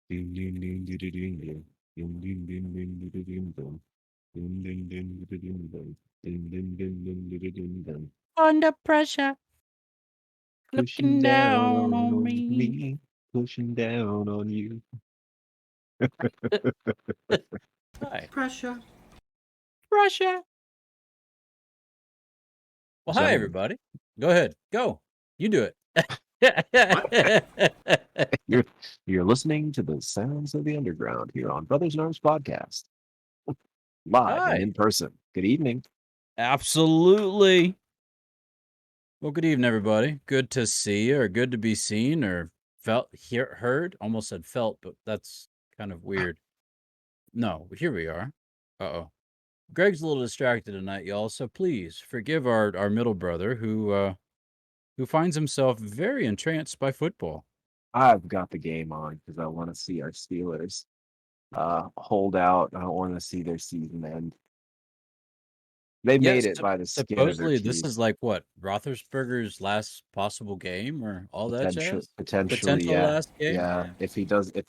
Ding, ding, ding, ding, ding, ding, ding. Ding, ding, ding, ding, ding, ding, ding, ding. Ding, ding, ding, ding, ding, ding. Ding, ding, ding, ding, ding, ding, ding. Under pressure, Pushing looking down down on on me. me, pushing down on you. Hi, Pressure. pressure. Well, hi Gentlemen, everybody. Go ahead, go. You do it. What? you're you're listening to the sounds of the underground here on Brothers in Arms Podcast, live and Hi. in person. Good evening. Absolutely. Well, good evening, everybody. Good to see you, or good to be seen, or heard. Almost said felt, but that's kind of weird. No, here we are. Uh-oh. Greg's a little distracted tonight, y'all. So please forgive our middle brother who finds himself very entranced by football. I've got the game on because I want to see our Steelers hold out. I don't want to see their season end. They made Yes, it by the skin of their supposedly this teeth. is like what Roethlisberger's last possible game or all that jazz. Potentially, Potential yeah, last game. yeah. If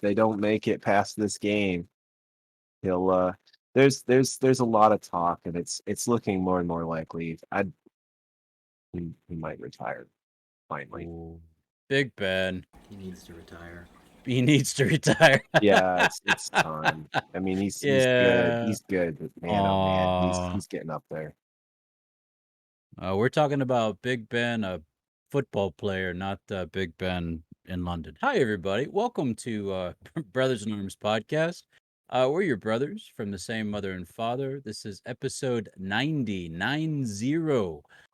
they don't make it past this game, he'll. There's a lot of talk, and it's looking more and more likely. He might retire finally. Ooh, Big Ben. He needs to retire. He needs to retire. Yeah, it's time. I mean, he's good. Yeah. He's good, but man, oh man, Aw. he's getting up there. We're talking about Big Ben, a football player, not Big Ben in London. Hi, everybody. Welcome to Brothers in Arms podcast. We're your brothers from the same mother and father. This is episode 90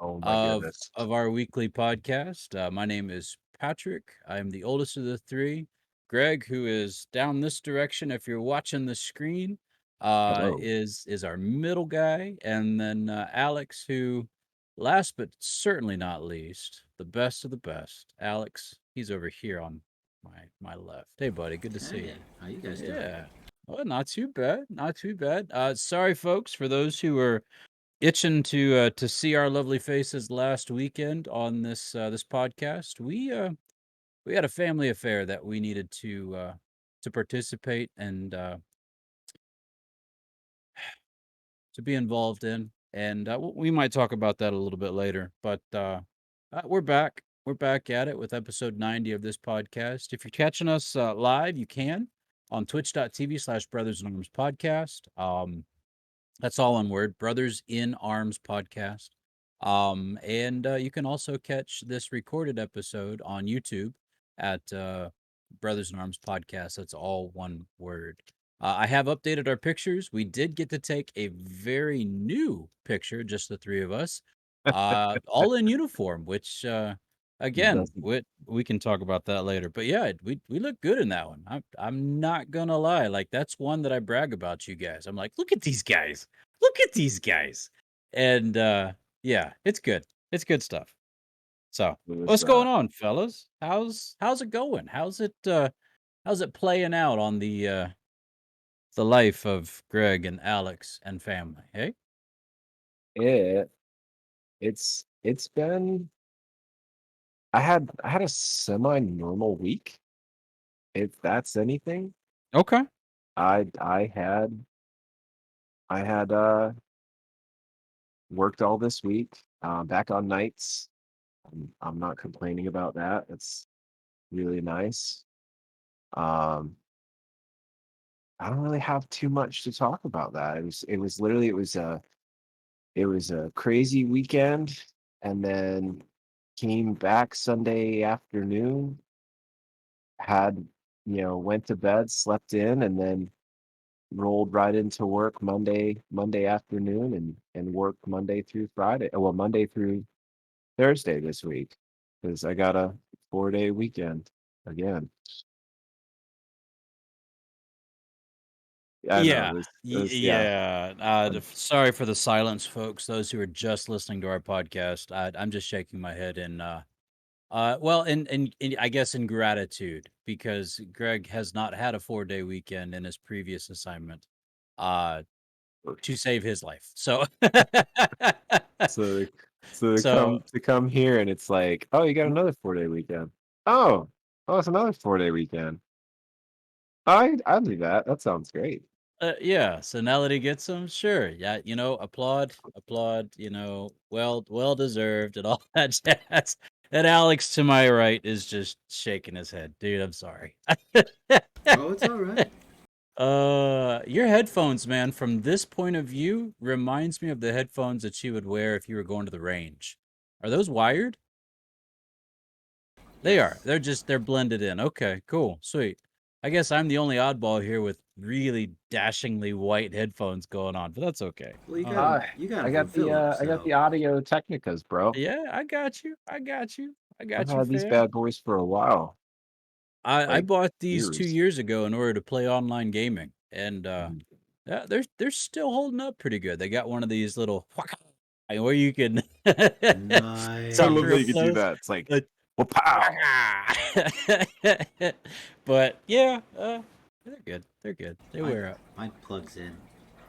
Oh my of goodness. our weekly podcast. My name is Patrick. I'm the oldest of the three. Greg, who is down this direction, if you're watching the screen, Hello. is our middle guy, and then Alex, who last but certainly not least, the best of the best, Alex. He's over here on my left. Hey, buddy, good to see Hey, you. how you guys doing? Yeah. Well, not too bad. Not too bad. Sorry, folks, for those who were itching to see our lovely faces last weekend on this podcast. We had a family affair that we needed to participate and to be involved in, and we might talk about that a little bit later. But we're back. We're back at it with episode 90 of this podcast. If you're catching us live, you can on twitch.tv/Brothers in Arms Podcast. That's all one word, Brothers in Arms Podcast. And you can also catch this recorded episode on YouTube at Brothers in Arms Podcast. That's all one word. I have updated our pictures. We did get to take a very new picture, just the three of us, all in uniform, which, again, Doesn't we can talk about that later. But yeah, we look good in that one. I'm not gonna lie. Like, that's one that I brag about you guys. I'm like, look at these guys. Look at these guys. And yeah, it's good. It's good stuff. So, it was what's going on, fellas? How's it going? How's it playing out on the life of Greg and Alex and family? Hey? it it's been I had a semi-normal week, if that's anything. Okay. I I had I had worked all this week, back on nights. I'm not complaining about that. It's really nice. Um, I don't really have too much to talk about that. It was literally it was a crazy weekend, and then came back Sunday afternoon, had went to bed, slept in, and then rolled right into work Monday afternoon, and worked Monday through Friday. Well, Monday through Thursday this week because I got a 4-day weekend again. I know Yeah. yeah. Yeah. Um, Sorry for the silence, folks. Those who are just listening to our podcast. I'm just shaking my head in well, in I guess in gratitude because Greg has not had a 4-day weekend in his previous assignment uh to save his life. So so so so to come here and it's like, oh, you got another 4-day weekend. Oh, it's another 4-day weekend. I'd do that. That sounds great. Yeah, so now that he gets them, sure. Yeah, applaud, well deserved and all that jazz. And Alex to my right is just shaking his head. Dude, I'm sorry. Oh, it's all right. Your headphones, man, from this point of view, reminds me of the headphones that you would wear if you were going to the range. Are those wired? They are. Yes. They're blended in. Okay, cool, sweet. I guess I'm the only oddball here with really dashingly white headphones going on, but that's okay. Well, you got Um, 'em. Uh, You got 'em I from got the Philip, I got so the Audio Technicas, bro. yeah, I got you. I got you. I I've got you, had these fam. bad boys for a while, I like bought these 2 years. years ago in order to play online gaming, and Mhm. yeah, they're still holding up pretty good. They got one of these little where you can I talk love that real you can do close. that. It's like, Like, well, pow. but yeah, they're good. They're good. They mine, wear out. mine plugs in,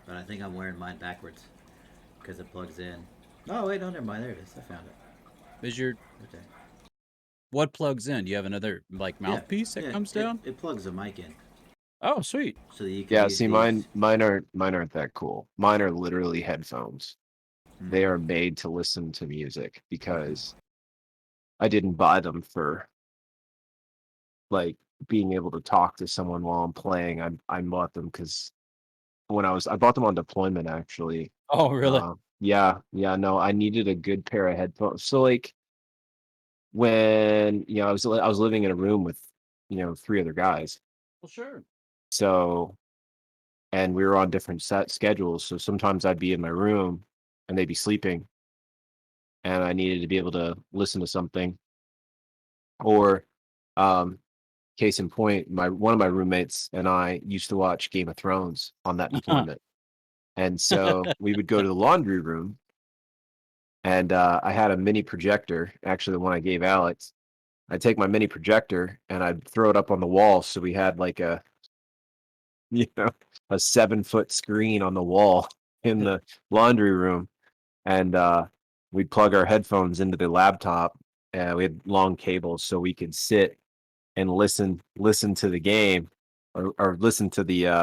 but I think I'm wearing mine backwards because it plugs in. Oh wait, no, never mind. There it is. I found it. Is your Right there. what plugs in? Do you have another like Yeah, mouthpiece that yeah. comes It down? it plugs a mic in, Oh, sweet. so that you can Yeah, use see, mine these. mine aren't that cool. Mine are literally headphones. They Hmm. are made to listen to music because I didn't buy them for like being able to talk to someone while I'm playing. I bought them because I bought them on deployment actually. Oh, really? Yeah, no, I needed a good pair of headphones. So like when I was living in a room with three other guys. Well, sure. So and we were on different set schedules. So sometimes I'd be in my room and they'd be sleeping, and I needed to be able to listen to something. Or, um, case in point, my one of my roommates and I used to watch Game of Thrones on that deployment, and so we would go to the laundry room, and I had a mini projector, actually the one I gave Alex. I'd take my mini projector and I'd throw it up on the wall, so we had like you know a 7-foot screen on the wall in the laundry room, and we'd plug our headphones into the laptop. We had long cables, so we could sit and listen to the game, or listen to the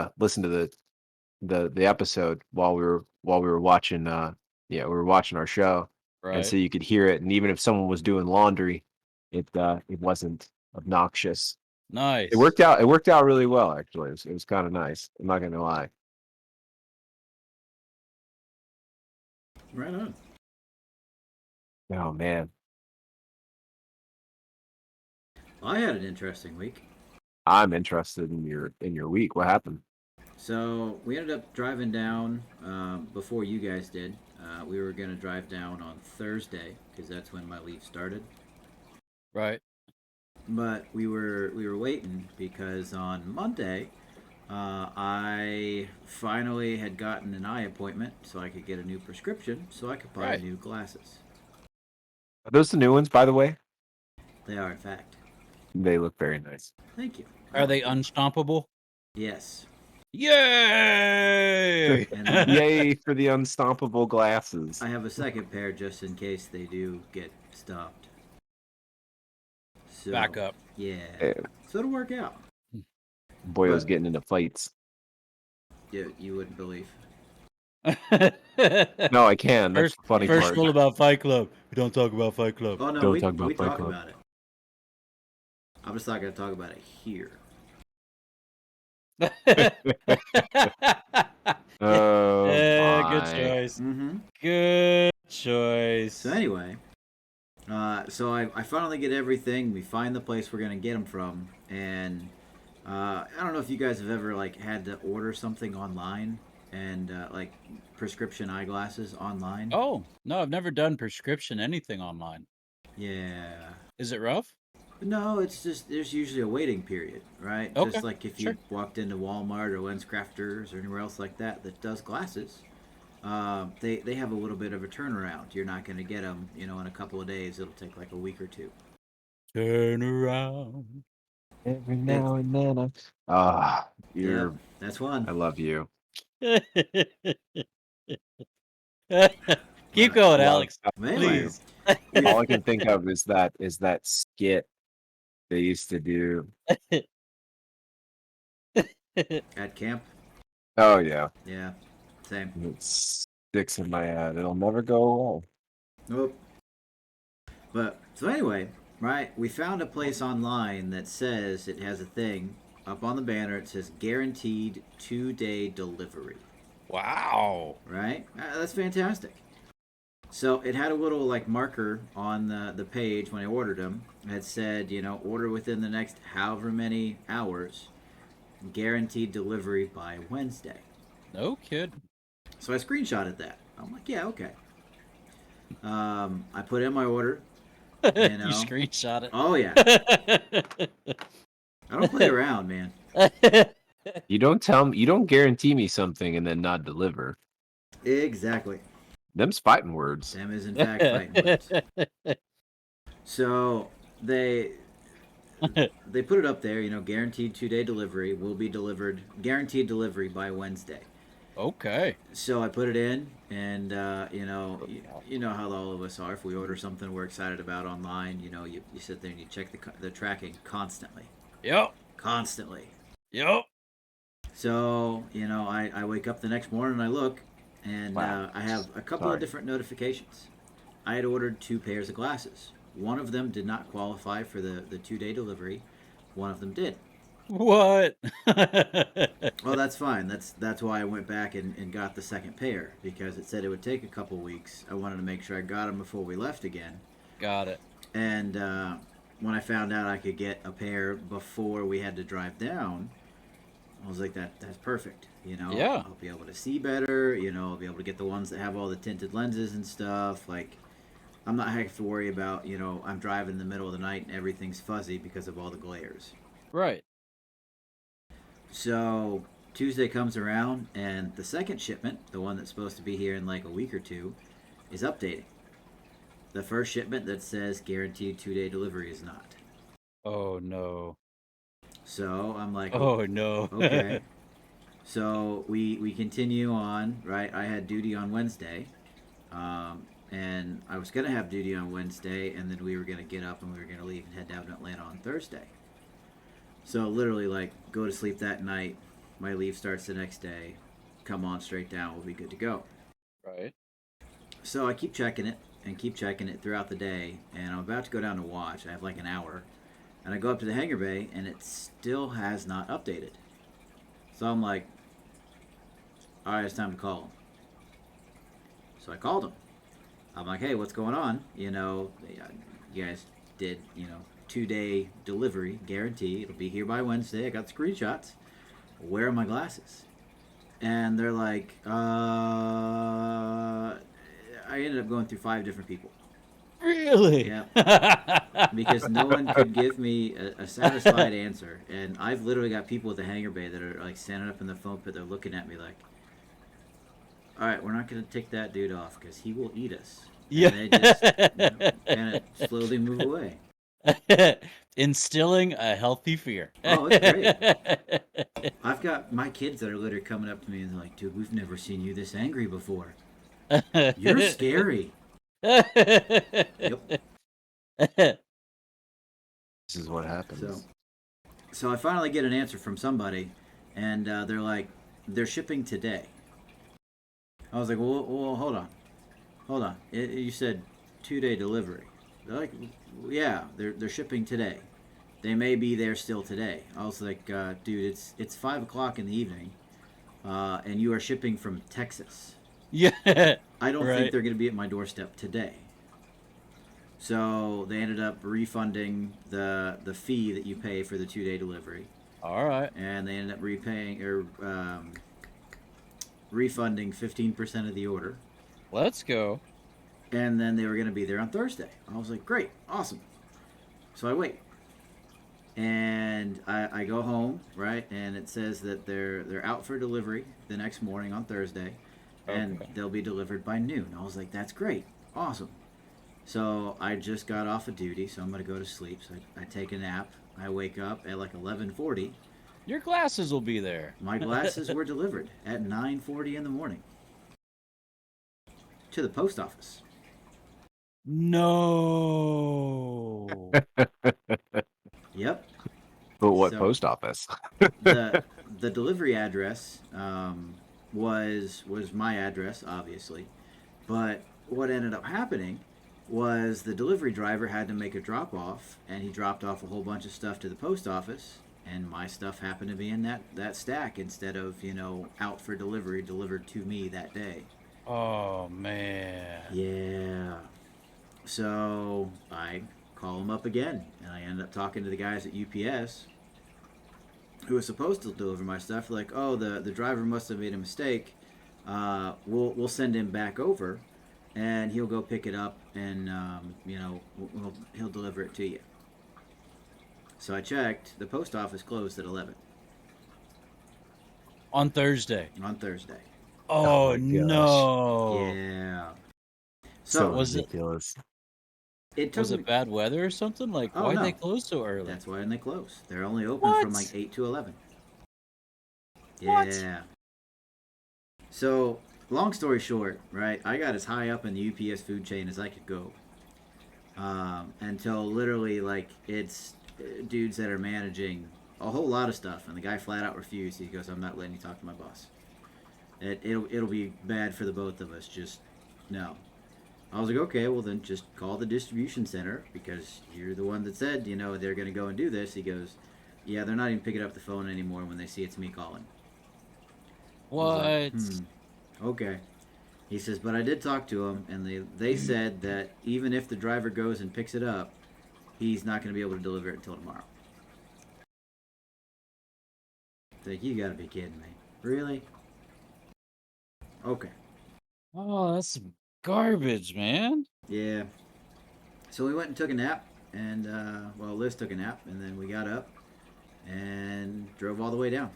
episode while we were watching we were watching our show, and Right. so you could hear it, and even if someone was doing laundry, it wasn't obnoxious. Nice. It worked out really well, actually. It was kind of nice. I'm not gonna lie. Right on. Oh man, Well, I had an interesting week. I'm interested in your week. What happened? So we ended up driving down before you guys did. We were gonna drive down on Thursday because that's when my leave started. Right. But we were waiting because on Monday I finally had gotten an eye appointment so I could get a new prescription so I could buy Right. new glasses. Are those the new ones, by the way? They are, in fact. They look very nice. Thank you. Are they unstompable? Yes. Yay! And then Yay for the unstoppable glasses. I have a second pair just in case they do get stopped. So, Back up. yeah. Eh, So it'll work out. Boyo's But getting into fights. you wouldn't believe. No, I can. That's First, the funny first part. rule about Fight Club: we don't talk about Fight Club. Oh no, Don't we talk about we Fight talk Club. about it. I'm just not gonna talk about it here. Oh Good my. choice. Mm-hmm. Good choice. So anyway, so I finally get everything. We find the place we're gonna get them from, and I don't know if you guys have ever like had to order something online and like prescription eyeglasses online. Oh no, I've never done prescription anything online. Yeah. Is it rough? No, it's just there's usually a waiting period, right? Okay, Just like if sure. you walked into Walmart or LensCrafters or anywhere else like that that does glasses, they have a little bit of a turnaround. You're not going to get them, in a couple of days. It'll take like a week or two. Turn around. Every It's now and then yep, that's one. I love you. Keep But going, Love, Alex. anyway, Please. all I can think of is that skit they used to do. at camp. Oh yeah, Yeah, same. it sticks in my head. It'll never go away. Nope. But so anyway, right? We found a place online that says it has a thing up on the banner. It says guaranteed 2-day delivery. Wow. Right? That's fantastic. So it had a little like marker on the page when I ordered them. It said, order within the next however many hours, guaranteed delivery by Wednesday. No kidding. So I screenshotted that. I'm like, yeah, okay. I put in my order. You You screenshot it. Oh yeah. I don't play around, man. You don't guarantee me something and then not deliver. Exactly. Them's fighting words. Them is in fact fighting words. So they put it up there, guaranteed 2-day delivery will be delivered, guaranteed delivery by Wednesday. Okay. So I put it in, and you know how all of us are. If we order something we're excited about online, you sit there and you check the tracking constantly. Yep. Constantly. Yep. So I wake up the next morning and I look, and Wow. I have a couple of different notifications. I had ordered 2 pairs of glasses. One of them did not qualify for the 2-day delivery. One of them did. What? Well, that's fine. That's why I went back and got the second pair, because it said it would take a couple weeks. I wanted to make sure I got them before we left again. Got it. And when I found out I could get a pair before we had to drive down, I was like, that's perfect. Yeah. I'll be able to see better. I'll be able to get the ones that have all the tinted lenses and stuff. Like, I'm not having to worry about, I'm driving in the middle of the night and everything's fuzzy because of all the glares. Right. So Tuesday comes around, and the second shipment, the one that's supposed to be here in like a week or two, is updating. The first shipment that says guaranteed 2-day delivery is not. Oh no. So I'm like, Oh no. okay. So we continue on, right? I had duty on Wednesday, and I was gonna have duty on Wednesday, and then we were gonna get up and we were gonna leave and head down to Atlanta on Thursday. So literally, like, go to sleep that night. My leave starts the next day. Come on straight down. We'll be good to go. Right. So I keep checking it and keep checking it throughout the day, and I'm about to go down to watch. I have like an hour, and I go up to the hangar bay, and it still has not updated. So I'm like, all right, it's time to call him. So I called him. I'm like, hey, what's going on? You guys did, 2-day delivery guarantee. It'll be here by Wednesday. I got the screenshots. Where are my glasses? And they're like, I ended up going through 5 different people. Really? Yeah. Because no one could give me a satisfied answer. And I've literally got people at the hangar bay that are like standing up in the phone pit. They're looking at me like, all right, we're not going to take that dude off because he will eat us. Yeah. And they just kind of slowly move away. Instilling a healthy fear. Oh, it's great. I've got my kids that are literally coming up to me and they're like, dude, we've never seen you this angry before. You're scary. Yep. This is what happens. So I finally get an answer from somebody, and they're like, they're shipping today. I was like, well, hold on. You said 2-day delivery. They're like, yeah, they're shipping today. They may be there still today. I was like, dude, it's 5 o'clock in the evening, and you are shipping from Texas. Yeah. I don't think they're going to be at my doorstep today. So they ended up refunding the fee that you pay for the 2-day delivery. All right. And they ended up refunding 15% of the order. Let's go. And then they were going to be there on Thursday. I was like, great, awesome. So I wait. And I go home, right? And it says that they're out for delivery the next morning on Thursday. And they'll be delivered by noon. I was like, that's great, awesome. So I just got off of duty, so I'm going to go to sleep. So I take a nap. I wake up at like 11:40. Your glasses will be there. My glasses were delivered at 9:40 in the morning to the post office. No. Yep. But what So post office? the delivery address was my address, obviously. But what ended up happening was the delivery driver had to make a drop off, and he dropped off a whole bunch of stuff to the post office, and my stuff happened to be in that stack instead of out for delivery, delivered to me that day. Oh man. Yeah. So I call him up again, and I end up talking to the guys at UPS who was supposed to deliver my stuff. Like, oh, the driver must have made a mistake. We'll send him back over, and he'll go pick it up, and he'll deliver it to you. So I checked. The post office closed at 11 On Thursday. on Thursday. Oh, my gosh. no. Yeah. So So Was it- ridiculous. it took Was me. it bad weather or something? Like, Oh, why'd no. they close so early? That's why they close. They're only open from What? like 8 to 11. What? Yeah. So, long story short, right? I got as high up in the UPS food chain as I could go, until literally like it's dudes that are managing a whole lot of stuff, and the guy flat out refused. He goes, "I'm not letting you talk to my boss. It'll be bad for the both of us. Just no." I was like, "Okay, well then just call the distribution center because you're the one that said they're going to go and do this." He goes, "Yeah, they're not even picking up the phone anymore when they see it's me calling." I was What? like, okay. He says, but I did talk to him, and they said that even if the driver goes and picks it up, he's not going to be able to deliver it until tomorrow. It's like, you got to be kidding me. Really? Okay. Oh, that's some garbage, man. Yeah. So we went and took a nap, and, Liz took a nap, and then we got up and drove all the way down.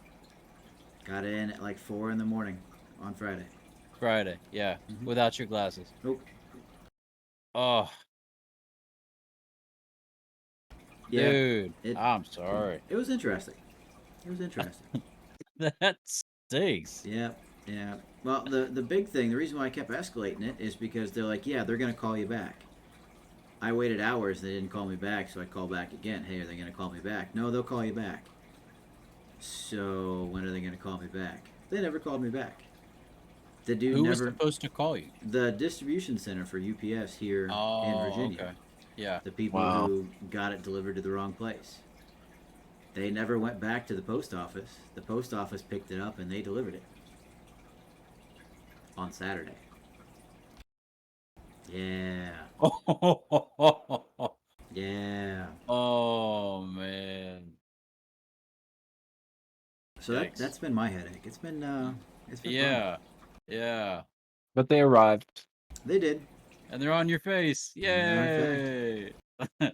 Got in at like 4 in the morning on Friday. Friday, yeah. Mhm. Without your glasses. Nope. Oh, Yeah. dude. It, I'm sorry. it was interesting. It was interesting. That stinks. Yeah, yeah. Well, the big thing, the reason why I kept escalating it is because they're like, yeah, they're gonna call you back. I waited hours, they didn't call me back, so I called back again. Hey, are they gonna call me back? No, they'll call you back. So when are they gonna call me back? They never called me back. The dude Who was never. supposed to call you? The distribution center for UPS here in Oh, Virginia. okay. Yeah. The people Wow. who got it delivered to the wrong place. They never went back to the post office. The post office picked it up and they delivered it on Saturday. Yeah. Yeah. Oh, man. So Yikes. that's been my headache. It's been fun. Yeah. Yeah. But they arrived. They did. And they're on your face. Matter Yay.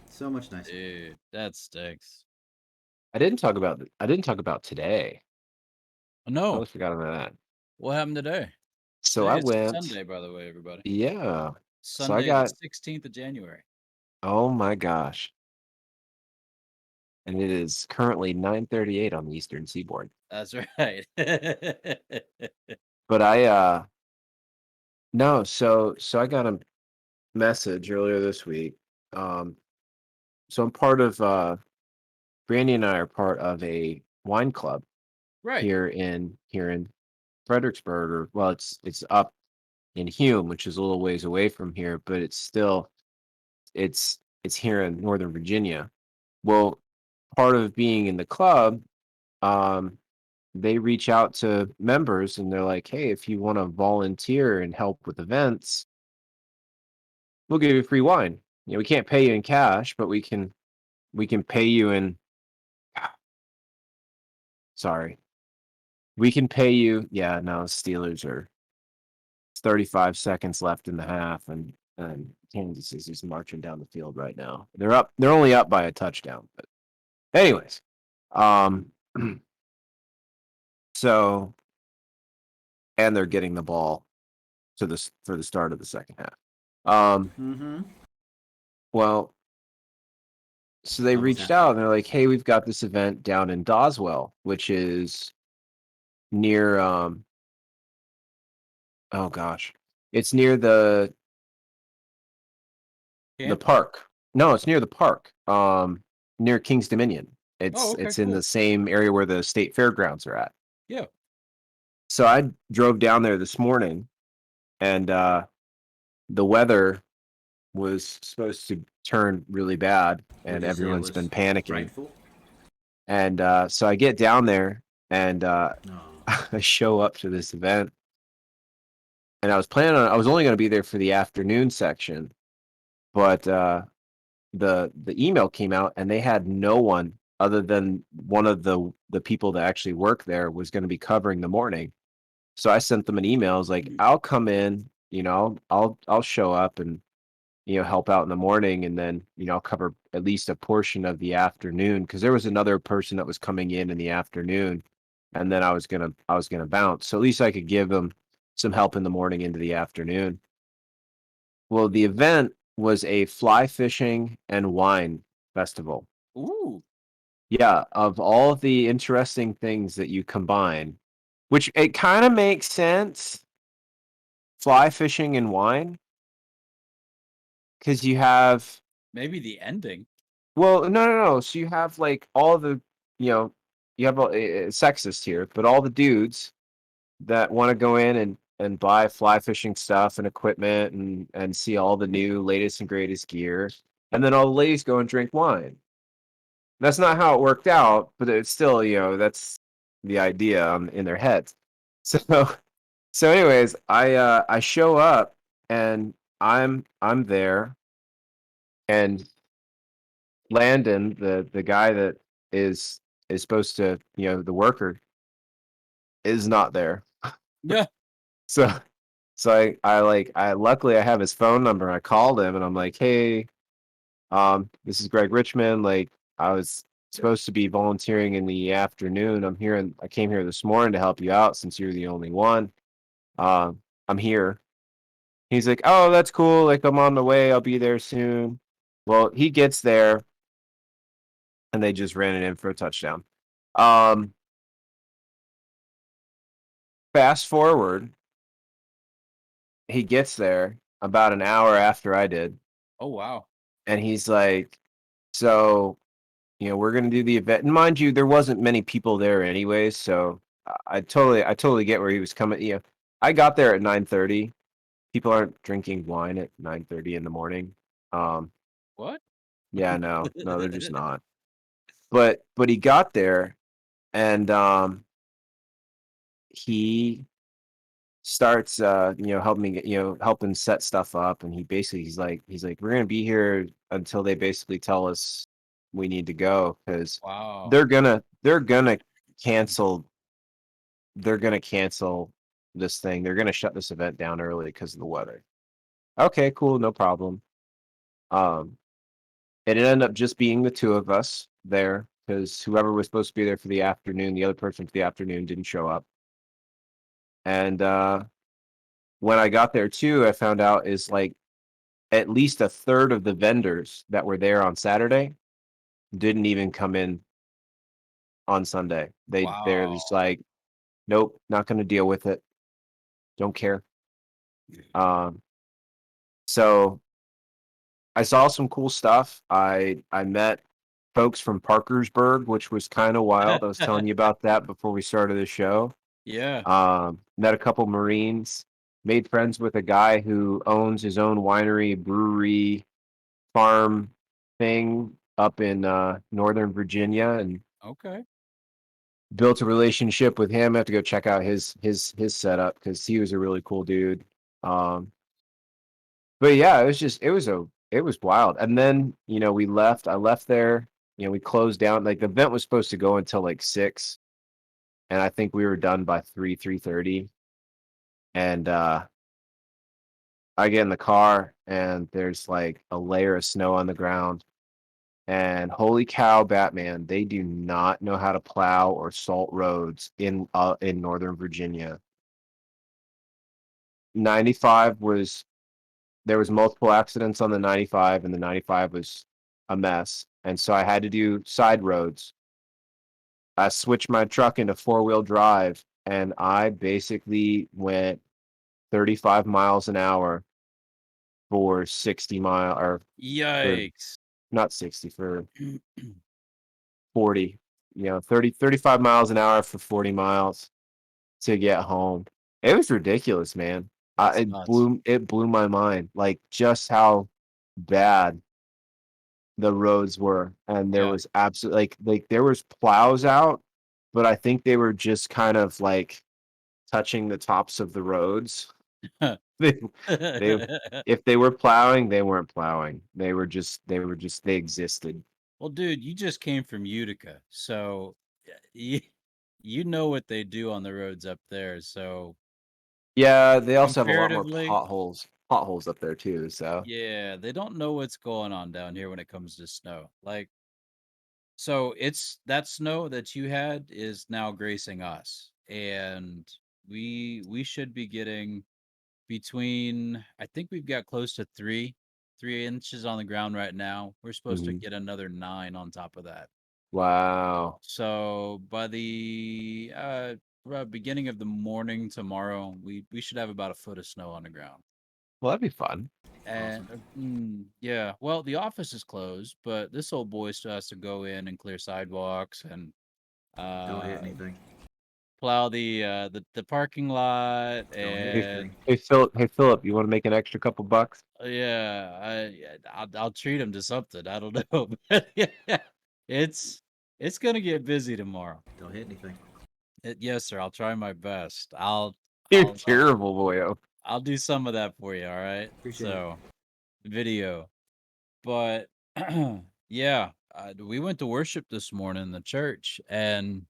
So much nicer. Dude, that stinks. I didn't talk about today. I No. totally forgot about that. What happened today? So Today I is went. Sunday, by the way, everybody. Yeah. So I Sunday, got. the 16th of January. Oh my gosh. And it is currently 9:38 on the Eastern Seaboard. That's right. But I no, so I got a message earlier this week. So I'm part of Brandy and I are part of a wine club Right. here in Fredericksburg, or well, it's up in Hume, which is a little ways away from here, but it's here in Northern Virginia. Well, part of being in the club, um, they reach out to members and they're like, "Hey, if you want to volunteer and help with events, we'll give you free wine. We can't pay you in cash, but we can pay you in sorry. We can pay you. Yeah, no, Steelers are it's 35 seconds left in the half, and Kansas is just marching down the field right now. They're only up by a touchdown. But anyways, um, so and they're getting the ball for the start of the second half. Mm-hmm. Well, so they Almost reached half. out and they're like, "Hey, we've got this event down in Doswell, which is near oh gosh, it's near the Camping? park. No, it's near the park. near King's Dominion. Oh, It's okay, it's in cool. the same area where the state fairgrounds are at. Yeah. So I drove down there this morning, and the weather was supposed to turn really bad, Would and you say it everyone's been was panicking. frightful? And so I get down there, and No. I show up to this event, and I was only going to be there for the afternoon section, but the email came out, and they had no one other than one of the people that actually work there was going to be covering the morning. So I sent them an email. I was like, I'll come in, I'll show up and help out in the morning, and then I'll cover at least a portion of the afternoon, because there was another person that was coming in the afternoon, and then I was gonna bounce. So at least I could give them some help in the morning into the afternoon. Well, the event was a fly fishing and wine festival. Ooh. Yeah, of all of the interesting things that you combine, which it kind of makes sense, fly fishing and wine, because you have, Maybe the ending. well, no. So you have like all the, you know, you have sexist here, but all the dudes that want to go in and buy fly fishing stuff and equipment and see all the new latest and greatest gear, and then all the ladies go and drink wine. That's not how it worked out, but it's still, that's the idea in their heads. So, so anyways, I show up, and I'm there, and Landon, the guy that is supposed to, the worker, is not there. Yeah. So I luckily I have his phone number. I called him, and I'm like, hey, this is Greg Richmond. Like, I was supposed to be volunteering in the afternoon. I came here this morning to help you out since you're the only one. I'm here. He's like, oh, that's cool. Like, I'm on the way. I'll be there soon. Well, he gets there, and they just ran it in for a touchdown. Um, Fast forward, he gets there about an hour after I did, Oh, wow. and he's like, so, we're gonna do the event. And mind you, there wasn't many people there anyways, so I totally get where he was coming. I got there at 9:30. People aren't drinking wine at 9:30 in the morning. Um, What? yeah, no, they're just not. But he got there, and he starts helping set stuff up, and he's like we're gonna be here until they basically tell us we need to go, because Wow. they're gonna cancel cancel this thing. They're gonna shut this event down early because of the weather. Okay, cool, no problem. um it ended up just being the two of us there, because whoever was supposed to be there for the afternoon, the other person for the afternoon, didn't show up. And when I got there too, I found out is like at least a third of the vendors that were there on Saturday didn't even come in on Sunday. They're Wow. just like, nope, not going to deal with it. Don't care. Um, so I saw some cool stuff. I met folks from Parkersburg, which was kind of wild. I was telling you about that before we started the show. Yeah. Met a couple Marines. Made friends with a guy who owns his own winery, brewery, farm thing up in Northern Virginia, and Okay. built a relationship with him. I have to go check out his setup, because he was a really cool dude. Um, but yeah, it was wild. And then we left. I left there. We closed down. Like, the event was supposed to go until like 6, and I think we were done by 3:30. And I get in the car, and there's like a layer of snow on the ground. And holy cow, Batman, they do not know how to plow or salt roads in Northern Virginia. 95 was There was multiple accidents on the 95, and the 95 was a mess. And so I had to do side roads. I switched my truck into four-wheel drive, and I basically went 35 miles an hour for 60 mile or for Yikes. not 60 for 40, 35 miles an hour for 40 miles to get home. It was ridiculous, man. That's It nuts. blew my mind, like just how bad the roads were, and there Yeah. was absolutely like there was plows out, but I think they were just kind of like touching the tops of the roads. They they if they were plowing, they weren't plowing. They existed. Well, dude, you just came from Utica, so you you know what they do on the roads up there. So Yeah, they also have a lot more comparatively, potholes up there too. So yeah, they don't know what's going on down here when it comes to snow. Like, so it's that snow that you had is now gracing us, and we should be getting between. I think we've got close to 3 inches on the ground right now. We're supposed to mhm. get another 9 on top of that. Wow, So by the beginning of the morning tomorrow, we should have about a foot of snow on the ground. well that'd be fun. And Awesome. yeah, well, the office is closed, but this old boy still has to go in and clear sidewalks and Don't hit uh, anything. plow the parking lot Don't hit Hey, anything. and hey Philip, you want to make an extra couple bucks? yeah, I'll treat him to something. I don't know, but yeah, it's it's gonna get busy tomorrow. Don't hit anything. Yes, sir. I'll try my best. You're I'll terrible, boyo. I'll do some of that for you. All right. Appreciate it. So video, but yeah, we went to worship this morning in the church, and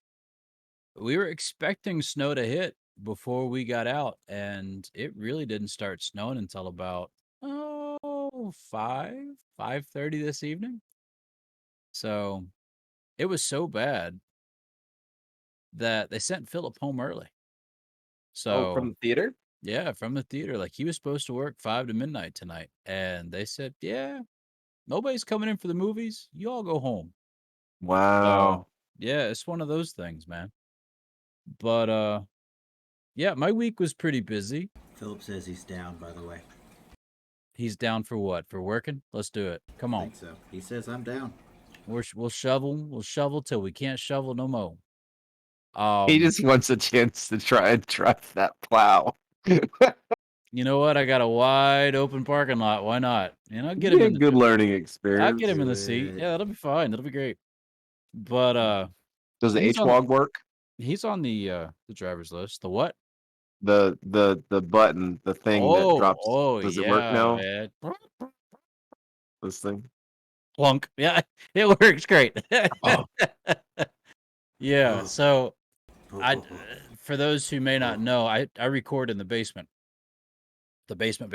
we were expecting snow to hit before we got out, and it really didn't start snowing until about 5:30 this evening. So it was so bad that they sent Philip home early. Oh, So from the theater? yeah, from the theater. Like, he was supposed to work 5 to midnight tonight, and they said, "Yeah, nobody's coming in for the movies. You all go home." So, Wow. yeah, it's one of those things, man. But, yeah, my week was pretty busy. Philip says he's down, by the way. He's down for what? For working? Let's do it. Come I on. think so. He says I'm down. We'll shovel. We'll shovel till we can't shovel no more. He Um, just wants a chance to try and drive that plow. you know what? I got a wide open parking lot. Why not? Get him Be a in the good learning experience. in Do the seat. it. Yeah, that'll be fine. That'll be great. But, Does the he's on HWAG work? He's on the driver's list. The what? The button, the thing that drops. Oh, Does it work yeah, now? man. This thing? Plunk. Yeah, it works great. Oh, Yeah, Oh, so oh, I oh, oh, for those who may not oh. know, I record in the basement. Basement.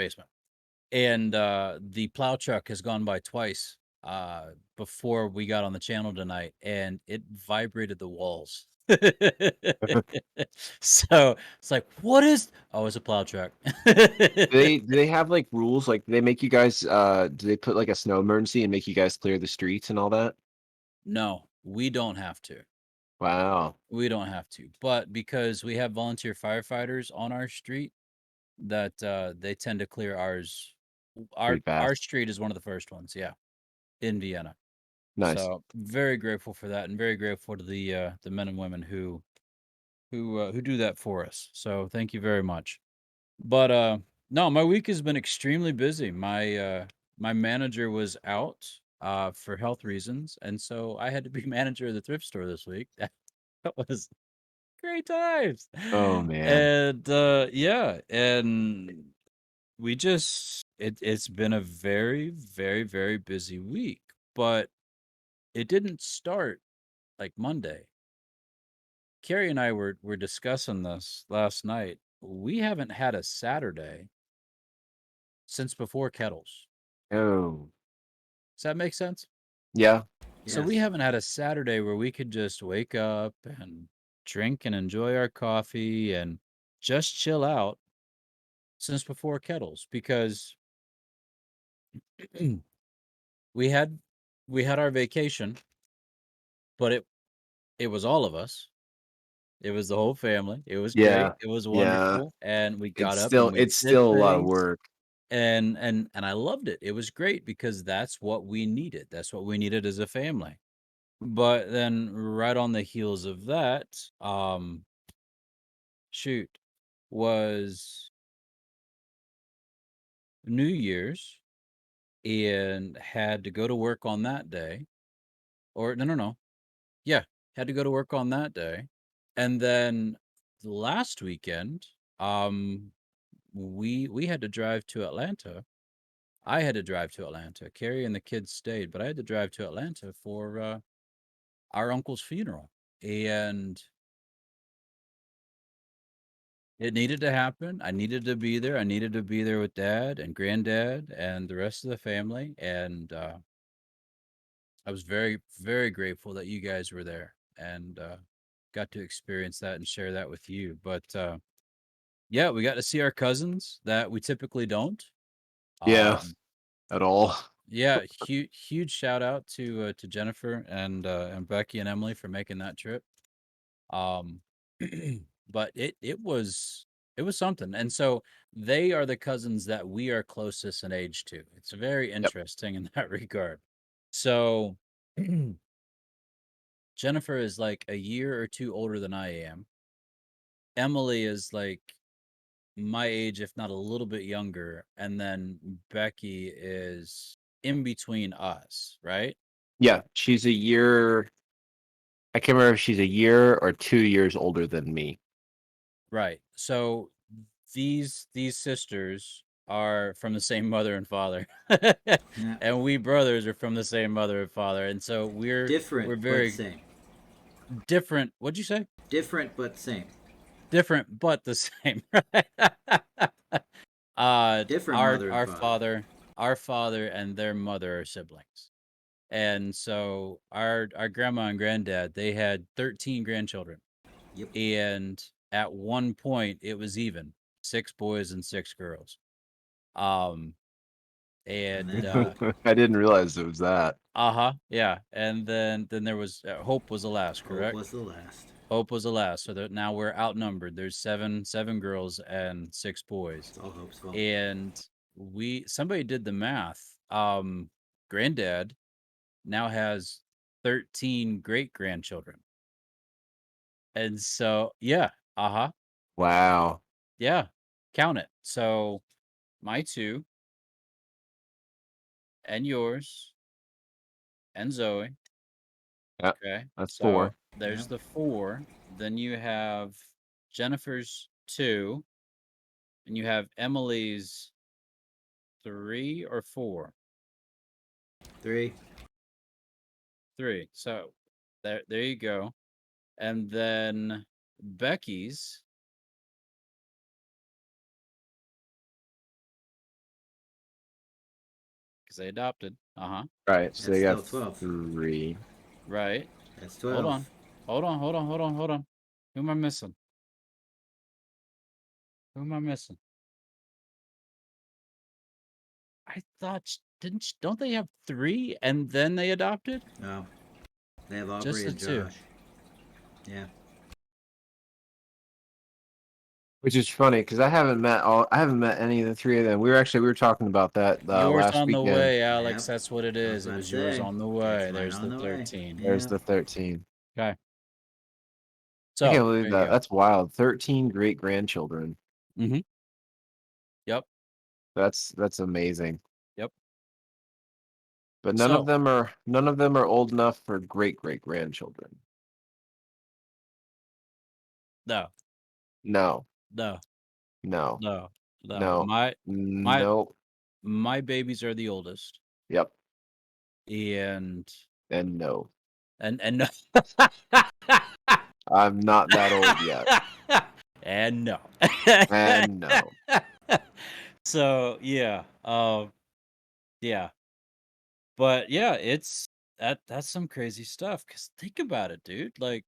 And, the plow truck has gone by twice, before we got on the channel tonight, and it vibrated the walls. So, it's like, "What is" Oh, it's a plow truck. do they have like rules? Like, do they make you guys? Do they put like a snow emergency and make you guys clear the streets and all that? No, we don't have to. Wow, We don't have to, but because we have volunteer firefighters on our street, that, they tend to clear ours. pretty Our fast. street is one of the first ones, yeah, in Vienna. Nice. So, very grateful for that, and very grateful to the men and women who do that for us. So, thank you very much. But, no, my week has been extremely busy. My manager was out, for health reasons, and so I had to be manager of the thrift store this week. That was great times. Oh man. And, yeah, and it's been a very, very, very busy week, but it didn't start like Monday. Carrie and I were discussing this last night. We haven't had a Saturday since before Kettles. Oh Does that make sense? yeah. So we Yes. haven't had a Saturday where we could just wake up and drink and enjoy our coffee and just chill out since before Kettles, because we had we had our vacation, but it was all of us. It was the whole family. It was great. Yeah. It was Yeah. wonderful, and we got It's up and still we it's did still a lot of things, work. and I loved it. It was great because that's what we needed. That's what we needed as a family. But then right on the heels of that, was New Year's and had to go to work on that day. Or no. Yeah, had to go to work on that day. And then the last weekend, we had to drive to Atlanta. I had to drive to Atlanta. Carrie and the kids stayed, but I had to drive to Atlanta for our uncle's funeral. And it needed to happen. I needed to be there. I needed to be there with dad and granddad and the rest of the family. And I was very, very grateful that you guys were there and got to experience that and share that with you. But yeah, we got to see our cousins that we typically don't. Yeah, at all. Yeah, huge shout out to Jennifer and Becky and Emily for making that trip. Um, but it was something. And so they are the cousins that we are closest in age to. It's very Yep. interesting in that regard. So Jennifer is like a year or two older than I am. Emily is like my age, if not a little bit younger. And then Becky is in between us, right? Yeah, she's a year. I can't remember if she's a year or 2 years older than me. Right. So these sisters are from the same mother and father. Yeah. And we brothers are from the same mother and father. And so we're Different, but very same. different. What'd you say? Different, but same. Different but the same. Different mother and our father and their mother are siblings. And so our grandma and granddad, they had 13 grandchildren. Yep. And at one point it was even 6 boys and 6 girls. And then Hope. I didn't realize it was that. yeah. And then there was Hope was the last, correct? Hope was the last. Hope was the last. So that now we're outnumbered. There's seven girls and 6 boys. It's all Hope's fault. And somebody did the math. Granddad now has 13 great grandchildren. And so yeah, Wow. yeah, count it. So my 2 and yours and Zoe. Yep, Okay. that's So 4. there's Yep. the 4. Then you have Jennifer's 2, and you have Emily's 3 or 4. 3. 3. So there you go. And then Becky's, because they adopted. Right, so they That's got still 12. 3. Right. That's 12. Hold on. Who am I missing? I thought don't they have 3 and then they adopted? No. They have Aubrey Just the and 2. Josh. Yeah. Which is funny because I haven't met any of the 3 of them. We were talking about that Yours last on weekend. the way, Alex. Yep. That's what it I is. was It about was to yours say, on the that's way. mine There's on the the way. 13. There's Yeah. the 13. Okay. I So can't believe there you that. go. That's wild. 13 great grandchildren. Mm-hmm. Yep. That's amazing. Yep. But none of So them are old enough for great grandchildren. no. No. No. No. No. No. No. My Nope. my babies are the oldest. Yep. And No. and no. I'm not that old yet. And no. And no. So yeah. Yeah. But yeah, it's that's some crazy stuff. Cause think about it, dude. Like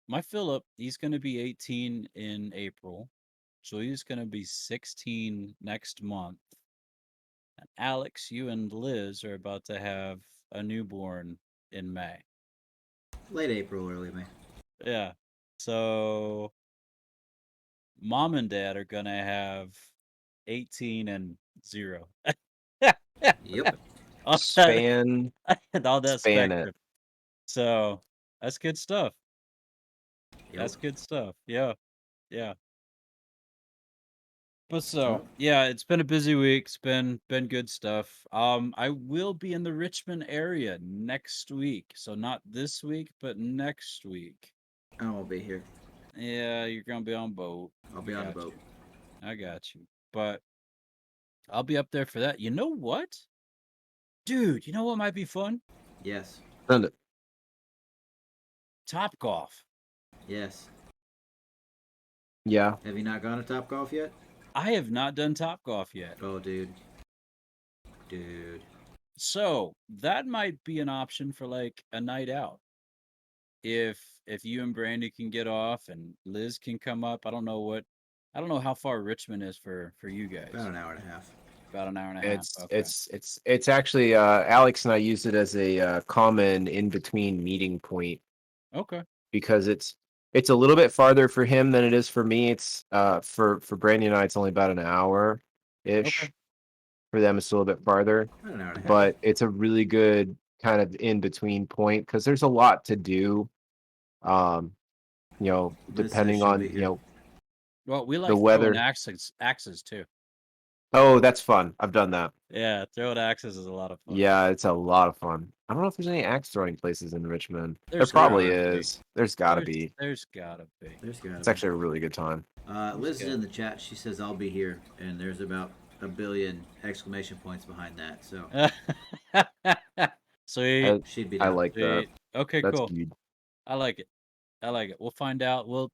my Philip, he's gonna be 18 in April. So he's gonna be 16 next month. And Alex, you and Liz are about to have a newborn in May. Late April, early May. Yeah. So mom and dad are gonna have 18 and 0. Yep. Span And all that span it. spectrum. So that's good stuff. That's Yep. good stuff. Yeah. Yeah. But Well, yeah, it's been a busy week. It's been good stuff. I will be in the Richmond area next week. So not this week, but next week. I won't be here. Yeah, you're gonna be on boat. I'll I be on the got boat. you. I got you. But I'll be up there for that. You know what? Dude, you know what might be fun? Yes. Send it. Top golf. Yes. Yeah. Have you not gone to Top Golf yet? I have not done top golf yet. Oh, dude. Dude. So that might be an option for like a night out. If you and Brandy can get off and Liz can come up. I don't know how far Richmond is for you guys. About an hour and a half. About an hour and a half. It's Okay. it's actually Alex and I use it as a common in between meeting point Okay. because it's a little bit farther for him than it is for me. It's for Brandy and I it's only about an hour ish. Okay. For them it's a little bit farther, About an hour and a half. but it's a really good kind of in between point because there's a lot to do. You know, Liz says depending she'll on, be you here. know, Well, we the like throwing weather. axes too. Oh, that's fun. I've done that. Yeah, throwing axes is a lot of fun. Yeah, it's a lot of fun. I don't know if there's any axe throwing places in Richmond. There There's probably gotta be. is. There's gotta be. There's gotta be. There's gotta It's be. actually a really good time. Liz is in the chat. She says I'll be here, and there's about a billion exclamation points behind that. So Sweet. she'd be I down. like that. Sweet. Okay, That's cool. good. I like it. I like it. We'll find out. We'll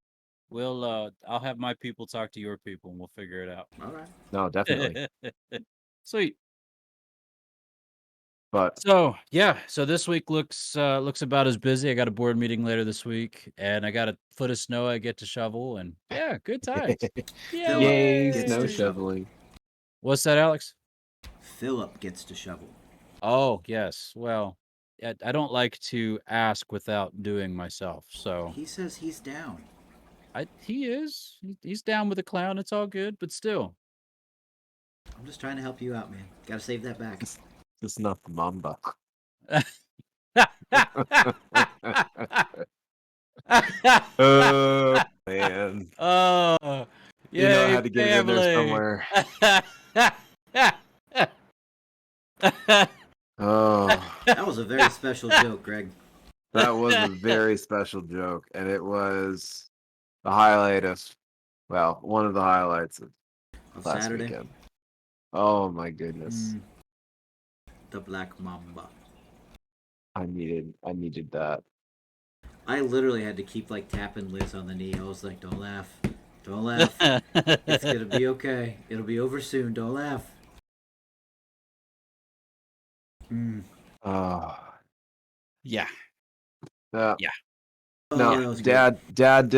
I'll have my people talk to your people and we'll figure it out. All right. No, definitely. Sweet. But So yeah, so this week looks about as busy. I got a board meeting later this week, and I got a foot of snow I get to shovel, and yeah, good times. Philip yay, gets snow to shovel. shoveling. What's that, Alex? Philip gets to shovel. Oh yes. Well, I don't like to ask without doing myself. So He says he's down. he's down with the clown. It's all good, but still. I'm just trying to help you out, man. Gotta save that back. It's not the mamba. Oh man. Oh, You know I yay, had to get it in there family. somewhere. Oh, That was a very special joke, Greg. that was a very special joke, and it was the highlight of, well, one of the highlights of Of last Saturday. weekend. Oh my goodness. The Black Mamba. I needed that. I literally had to keep like tapping Liz on the knee. I was like, "Don't laugh, don't laugh. It's gonna be okay. It'll be over soon. Don't laugh." Oh. Yeah. Yeah. Yeah. Oh, No, that was good. dad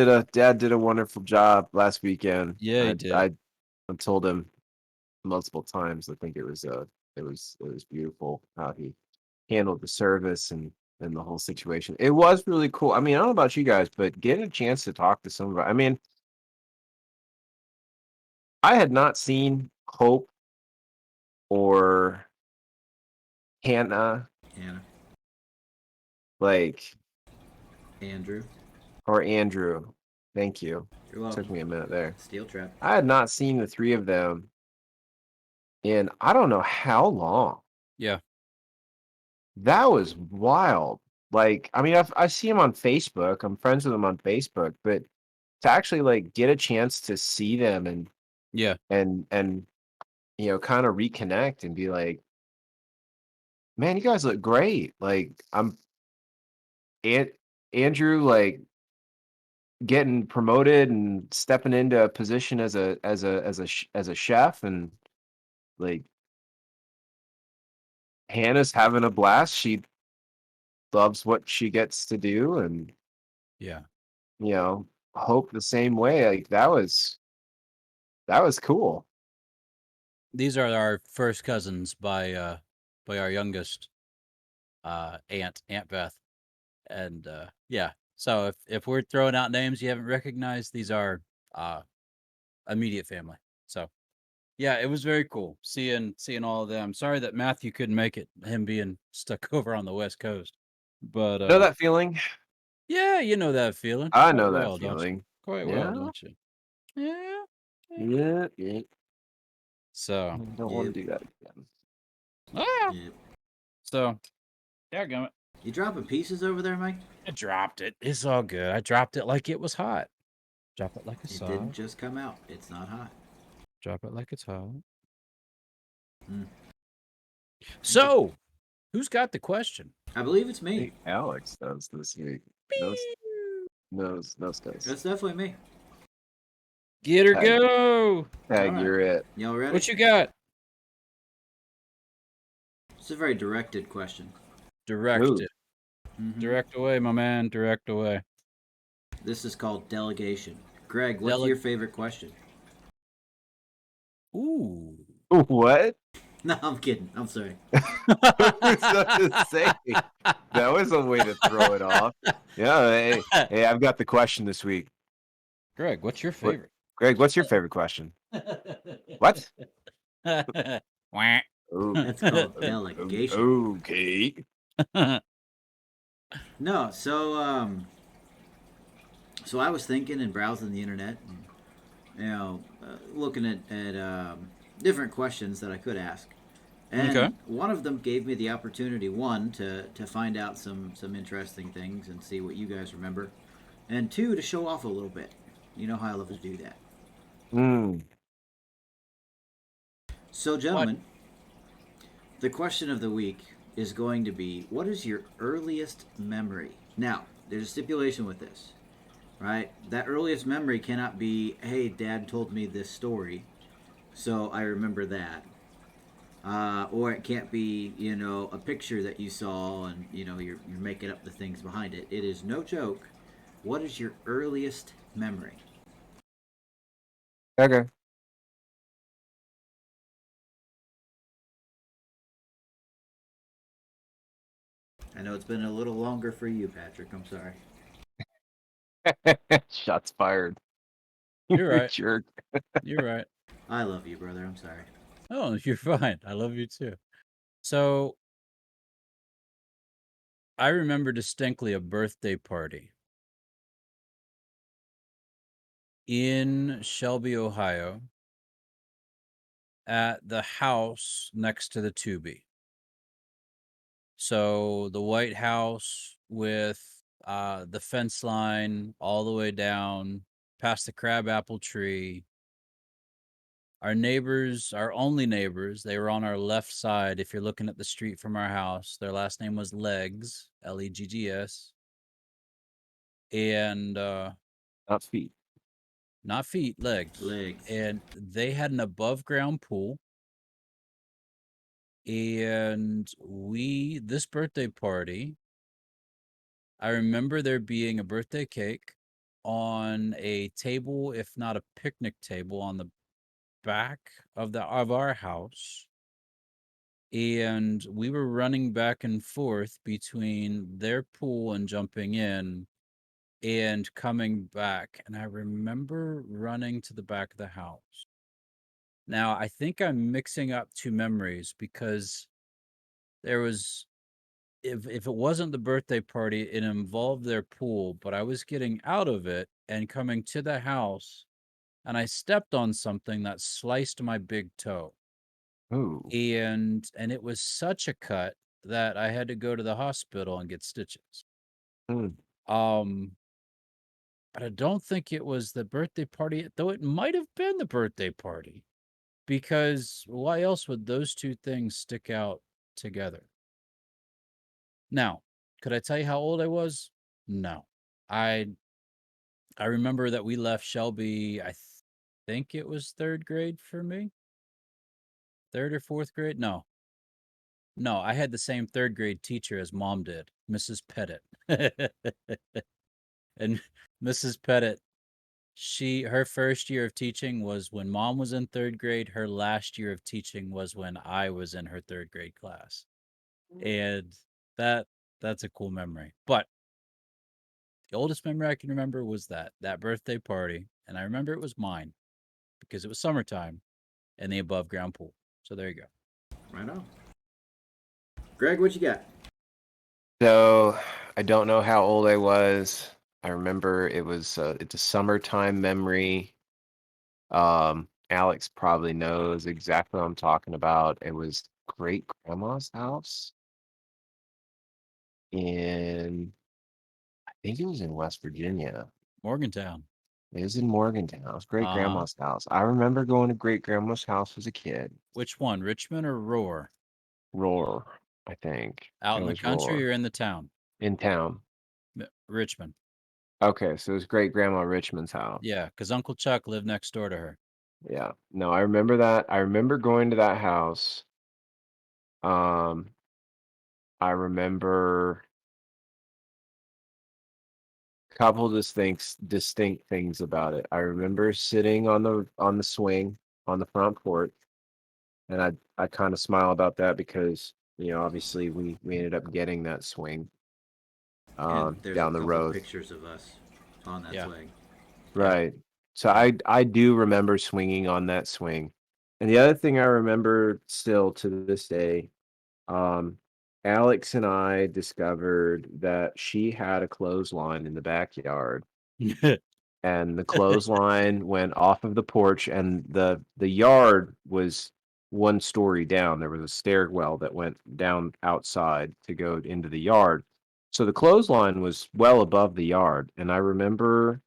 did a wonderful job last weekend. Yeah, he did. I told him multiple times. I think it was beautiful how he handled the service and the whole situation. It was really cool. I mean, I don't know about you guys, but getting a chance to talk to somebody. I mean, I had not seen Hope or Hannah, Hannah, like, Andrew, or Andrew. Thank you. you're welcome. Took me a minute there. Steel trap. I had not seen the three of them in I don't know how long. Yeah. That was wild. Like, I mean, I see him on Facebook. I'm friends with him on Facebook, but to actually like get a chance to see them and Yeah. and you know, kind of reconnect and be like, man, you guys look great. Like, Andrew, like getting promoted and stepping into a position as a chef, and like Hannah's having a blast. She loves what she gets to do, and Yeah. you know, Hope the same way. Like that was cool. These are our first cousins by our youngest Aunt Beth. And yeah. So if we're throwing out names you haven't recognized, these are immediate family. So yeah, it was very cool seeing all of them. Sorry that Matthew couldn't make it, him being stuck over on the West Coast. But Know that feeling? yeah, you know that feeling I quite know that well, don't you? feeling. Quite well, Yeah. don't you? Yeah. Yeah. Yeah. So, I don't want Yep. to do that again. ah, Yep. so, dadgummit. You dropping pieces over there, Mike? I dropped it. It's all good. I dropped it like it was hot. Drop it like it's It hot. didn't just come out. It's not hot. Drop it like it's hot. Mm. So, who's got the question? I believe it's I me. think Alex does this week. No does. That's definitely me. Get her Tag. go. Tag, All right. you're it. Y'all ready? What you got? It's a very directed question. Direct Ooh. it. Mhm. Direct away, my man. Direct away. This is called delegation. Greg, what's your favorite question? Ooh. What? No, I'm kidding. I'm sorry. I was about to say. That was a way to throw it off. Yeah. Hey, I've got the question this week. Greg, what's your What- favorite? Greg, what's your favorite question? What? Wah. Oh, That's called delegation. okay. No, so I was thinking and browsing the internet, and, looking at different questions that I could ask, and Okay. one of them gave me the opportunity, one, to find out some interesting things and see what you guys remember, and two, to show off a little bit. You know how I love to do that. Mm. So, gentlemen, the question of the week is going to be, what is your earliest memory? Now, there's a stipulation with this, right? That earliest memory cannot be, hey, Dad told me this story, so I remember that. Or it can't be, a picture that you saw and, you're making up the things behind it. It is no joke. What is your earliest memory? Okay. I know it's been a little longer for you, Patrick. I'm sorry. Shots fired. You're right. Jerk. You're right. I love you, brother. I'm sorry. Oh, you're fine. I love you too. So, I remember distinctly a birthday party in Shelby, Ohio, at the house next to the Tubi. So the White House with the fence line all the way down past the crabapple tree. Our neighbors, our only neighbors, they were on our left side. If you're looking at the street from our house, their last name was Leggs, Leggs, and Not feet. not feet, legs. Legs. And they had an above ground pool. And this birthday party, I remember there being a birthday cake on a table, if not a picnic table, on the back of our house. And we were running back and forth between their pool and jumping in and coming back. And I remember running to the back of the house. Now, I think I'm mixing up two memories because there was, if it wasn't the birthday party, it involved their pool, but I was getting out of it and coming to the house, and I stepped on something that sliced my big toe. Ooh. And it was such a cut that I had to go to the hospital and get stitches. Mm. But I don't think it was the birthday party, though it might have been the birthday party. Because why else would those two things stick out together? Now, could I tell you how old I was? No. I remember that we left Shelby, I think it was third grade for me. Third or fourth grade? No. No, I had the same third grade teacher as Mom did, Mrs. Pettit. And Mrs. Pettit, her first year of teaching was when Mom was in third grade. Her last year of teaching was when I was in her third grade class. And that's a cool memory. But the oldest memory I can remember was that birthday party, and I remember it was mine because it was summertime and the above ground pool. So there you go. Right on. Greg, what you got? So I don't know how old I was. I remember it's a summertime memory. Alex probably knows exactly what I'm talking about. It was great grandma's house in, I think it was in West Virginia. Morgantown. It was in Morgantown. It was great Uh-huh. grandma's house. I remember going to great grandma's house as a kid. Which one, Richmond or Roar? Roar, I think. Out It in the was country Roar or in the town? in town. Richmond. Okay, so it was great grandma Richmond's house. Yeah, because Uncle Chuck lived next door to her. Yeah. No, I remember that. I remember going to that house. Um, I remember a couple distinct things about it. I remember sitting on the swing on the front porch, and I kind of smile about that because obviously we ended up getting that swing And there's a down the couple road. pictures of us on that Yeah. swing. Yeah. Right. So I do remember swinging on that swing. And the other thing I remember still to this day, um, Alex and I discovered that she had a clothesline in the backyard, and the clothesline went off of the porch, and the yard was one story down. There was a stairwell that went down outside to go into the yard. So the clothesline was well above the yard, and I remember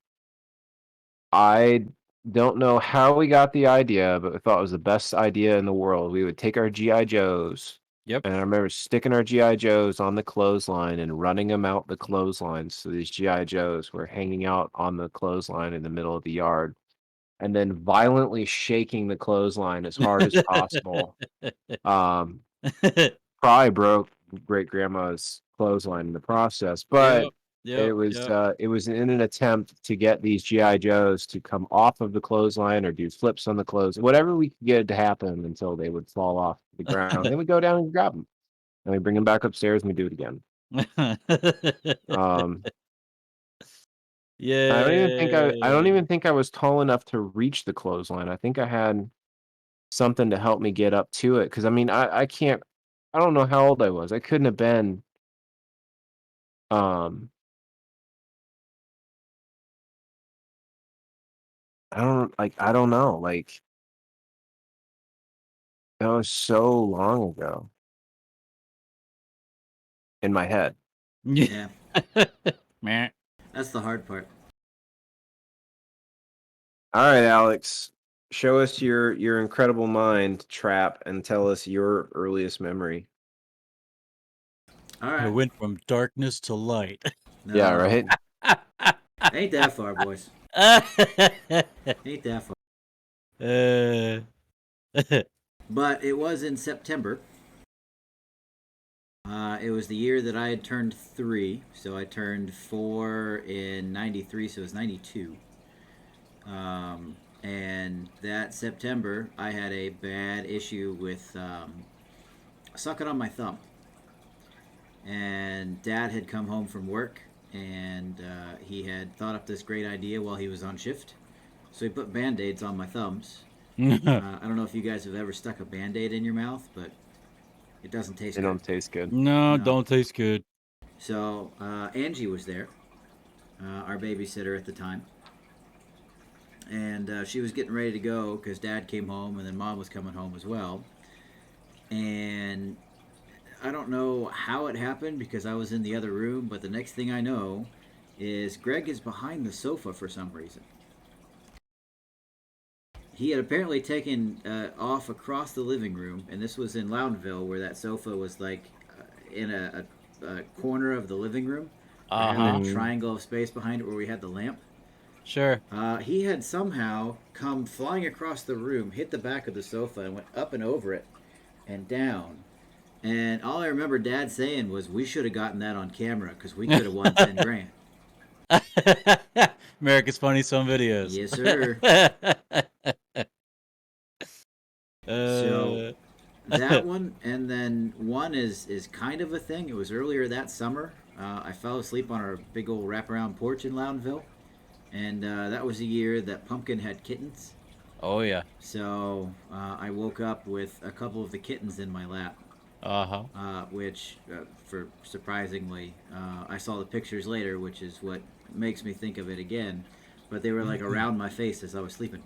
I don't know how we got the idea, but we thought it was the best idea in the world. We would take our GI Joes, Yep. and I remember sticking our GI Joes on the clothesline and running them out the clothesline. So these GI Joes were hanging out on the clothesline in the middle of the yard, and then violently shaking the clothesline as hard as possible. Probably broke great grandma's clothesline in the process, but Yep. it was in an attempt to get these GI Joes to come off of the clothesline or do flips on the clothes, whatever we could get to happen until they would fall off the ground. Then we go down and grab them, and we bring them back upstairs and we do it again. Um, Yeah. I don't even think I was tall enough to reach the clothesline. I think I had something to help me get up to it because I mean I can't. I don't know how old I was. I couldn't have been. Um, I don't know, like, that was so long ago in my head. Yeah, Meh. that's the hard part. Alright, Alex, show us your incredible mind trap and tell us your earliest memory. All I right. went from darkness to light. No, Yeah, right? ain't that far, boys. Ain't that far. But it was in September. It was the year that I had turned 3, so I turned 4 in '93, so it was '92. And that September, I had a bad issue with sucking on my thumb. And Dad had come home from work, and he had thought up this great idea while he was on shift. So he put band aids on my thumbs. I don't know if you guys have ever stuck a band aid in your mouth, but it doesn't taste They good. don't taste good. No, No. don't taste good. So Angie was there, our babysitter at the time, and she was getting ready to go because Dad came home and then Mom was coming home as well. And I don't know how it happened because I was in the other room, but the next thing I know is Greg is behind the sofa for some reason. He had apparently taken off across the living room, and this was in Loudonville, where that sofa was like in a corner of the living room. It had Uh-huh. that triangle of space behind it where we had the lamp. Sure. He had somehow come flying across the room, hit the back of the sofa, and went up and over it and down. And all I remember Dad saying was, "We should have gotten that on camera because we could have won 10 grand." America's Funniest Home Videos. Yes, sir. So that one, and then one is kind of a thing. It was earlier that summer. I fell asleep on our big old wraparound porch in Loudonville, and that was the year that Pumpkin had kittens. Oh yeah. So I woke up with a couple of the kittens in my lap. which, for surprisingly, I saw the pictures later, which is what makes me think of it again. But they were like around my face as I was sleeping.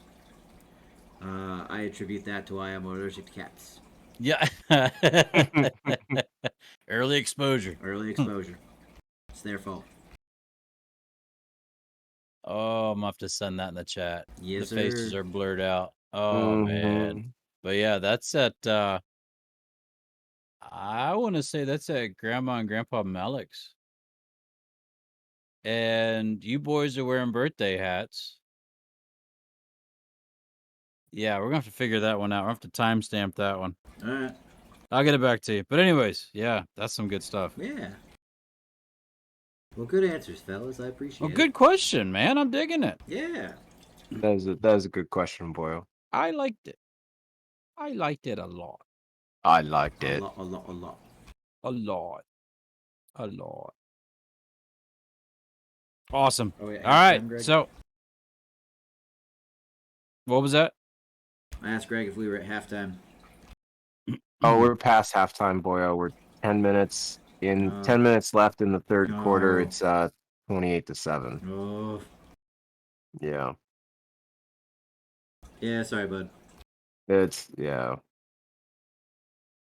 I attribute that to why I'm allergic to cats. Yeah. Early exposure. Early exposure. It's their fault. Oh, I'm gonna have to send that in the chat. Yes, The faces sir. are blurred out. Oh man. But yeah, that's at I want to say that's at Grandma and Grandpa Malik's. And you boys are wearing birthday hats. Yeah, we're gonna have to figure that one out. We're gonna have to timestamp that one. All right. I'll get it back to you. But anyways, yeah, that's some good stuff. Yeah. Well, good answers, fellas. I appreciate Well, it. good question, man. I'm digging it. Yeah. That was a good question, Boyle. I liked it. I liked it a lot. I liked A it. lot, a lot, a lot. A lot. A lot. Awesome. Oh, yeah, All right. halftime, Greg? So, what was that? I asked Greg if we were at halftime. Oh, we're past halftime, Boyle. We're 10 minutes in. 10 minutes left in the third quarter. Oh. It's 28-7. Oh. Yeah, Yeah, sorry, bud. yeah.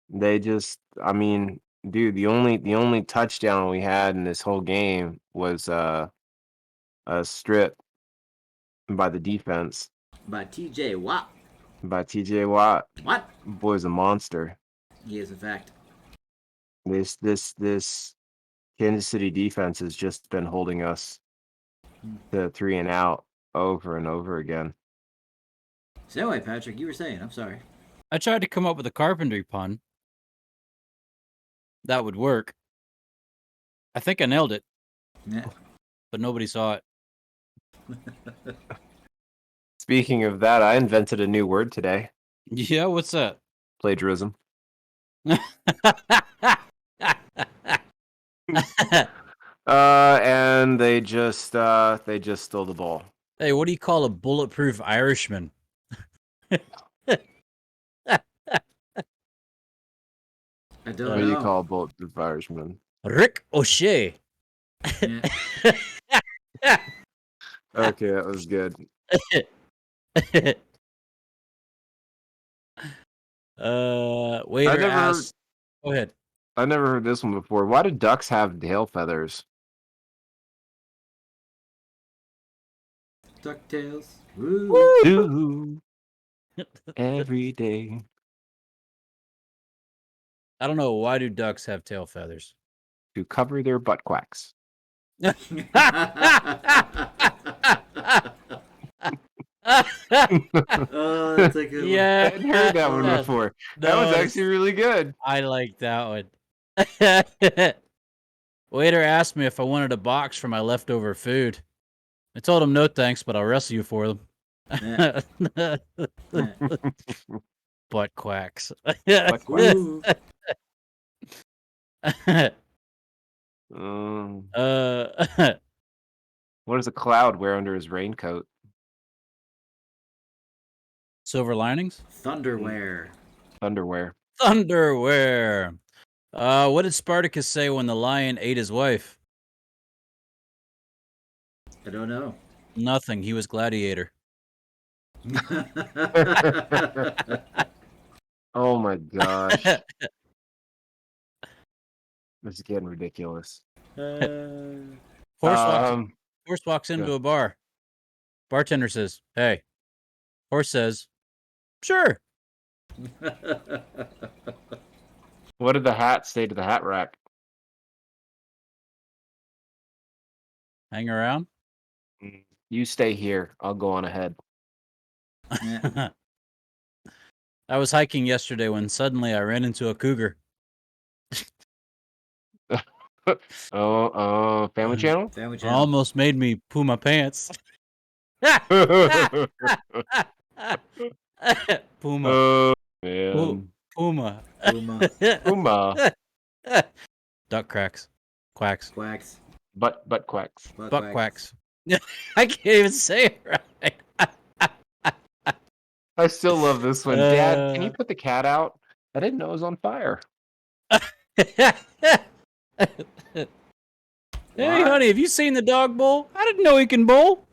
They just, I mean, dude, the only touchdown we had in this whole game was a strip by the defense By TJ Watt. by TJ Watt. What? Boy's a monster. He is, in fact. This Kansas City defense has just been holding us to 3 and out over and over again. So anyway, Patrick, you were saying. I'm sorry. I tried to come up with a carpentry pun. That would work. I think I nailed it, Yeah. but nobody saw it. Speaking of that, I invented a new word today. Yeah, what's that? Plagiarism. And they just stole the ball. Hey, what do you call a bulletproof Irishman? I don't What know. do you call a bulletproof Irishman? Rick O'Shea. Yeah. Okay, that was good. Waiter asks. Go ahead. I never heard this one before. Why do ducks have tail feathers? DuckTales. Woo. Do every day. I don't know. Why do ducks have tail feathers? To cover their butt quacks. Oh, that's a good Yeah, I hadn't heard that one before. That was actually really good. I like that one. Waiter asked me if I wanted a box for my leftover food. I told him no thanks, but I'll wrestle you for them. Yeah. Butt quacks. Butt quacks. Woo. What does a cloud wear under his raincoat? Silver linings? Thunderwear. Underwear. Thunderwear. What did Spartacus say when the lion ate his wife? I don't know. Nothing. He was gladiator. Oh my gosh. This is getting ridiculous. Horse walks into yeah. a bar. Bartender says, "Hey." Horse says, "Sure." What did the hat say to the hat rack? Hang around. You stay here. I'll go on ahead. Yeah. I was hiking yesterday when suddenly I ran into a cougar. Family Channel? Family It Channel. almost made me poo my pants. Puma. Oh, man. Puma. Puma. Puma. Duck cracks. Quacks. Quacks. Butt quacks. Butt quacks. I can't even say it right. I still love this one. Dad, can you put the cat out? I didn't know it was on fire. Hey, honey, have you seen the dog bowl? I didn't know he can bowl.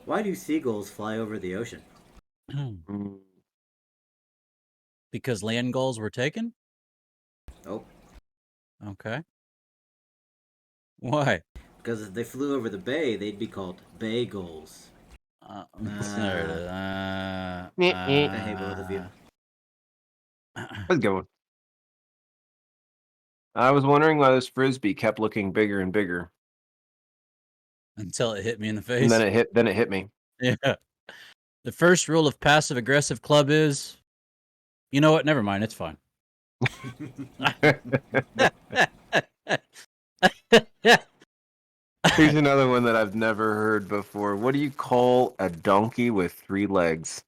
Why do seagulls fly over the ocean? Mm, Because land goals were taken? Oh, Okay. Why? because if they flew over the bay, they'd be called bay gulls. There it is. I hate both of you. that's a good one. I was wondering why this frisbee kept looking bigger and bigger, Until it hit me in the and face. then it hit me. Yeah. The first rule of passive aggressive club is, you know what? Never mind. It's fine. Here's another one that I've never heard before. What do you call a donkey with 3 legs?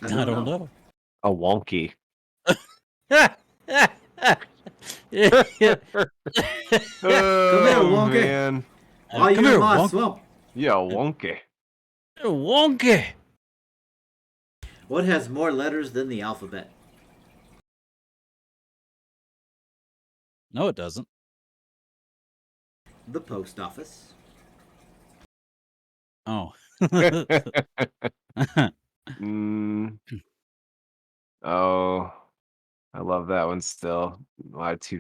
I don't know. A wonky. Yeah. Come here, Oh, wonky. man. Why Come you here, in my wonk. swamp? Yeah, wonky. Wonky. What has more letters than the alphabet? No, it doesn't. The post office. Oh. Mm. Oh, I love that one still. Why do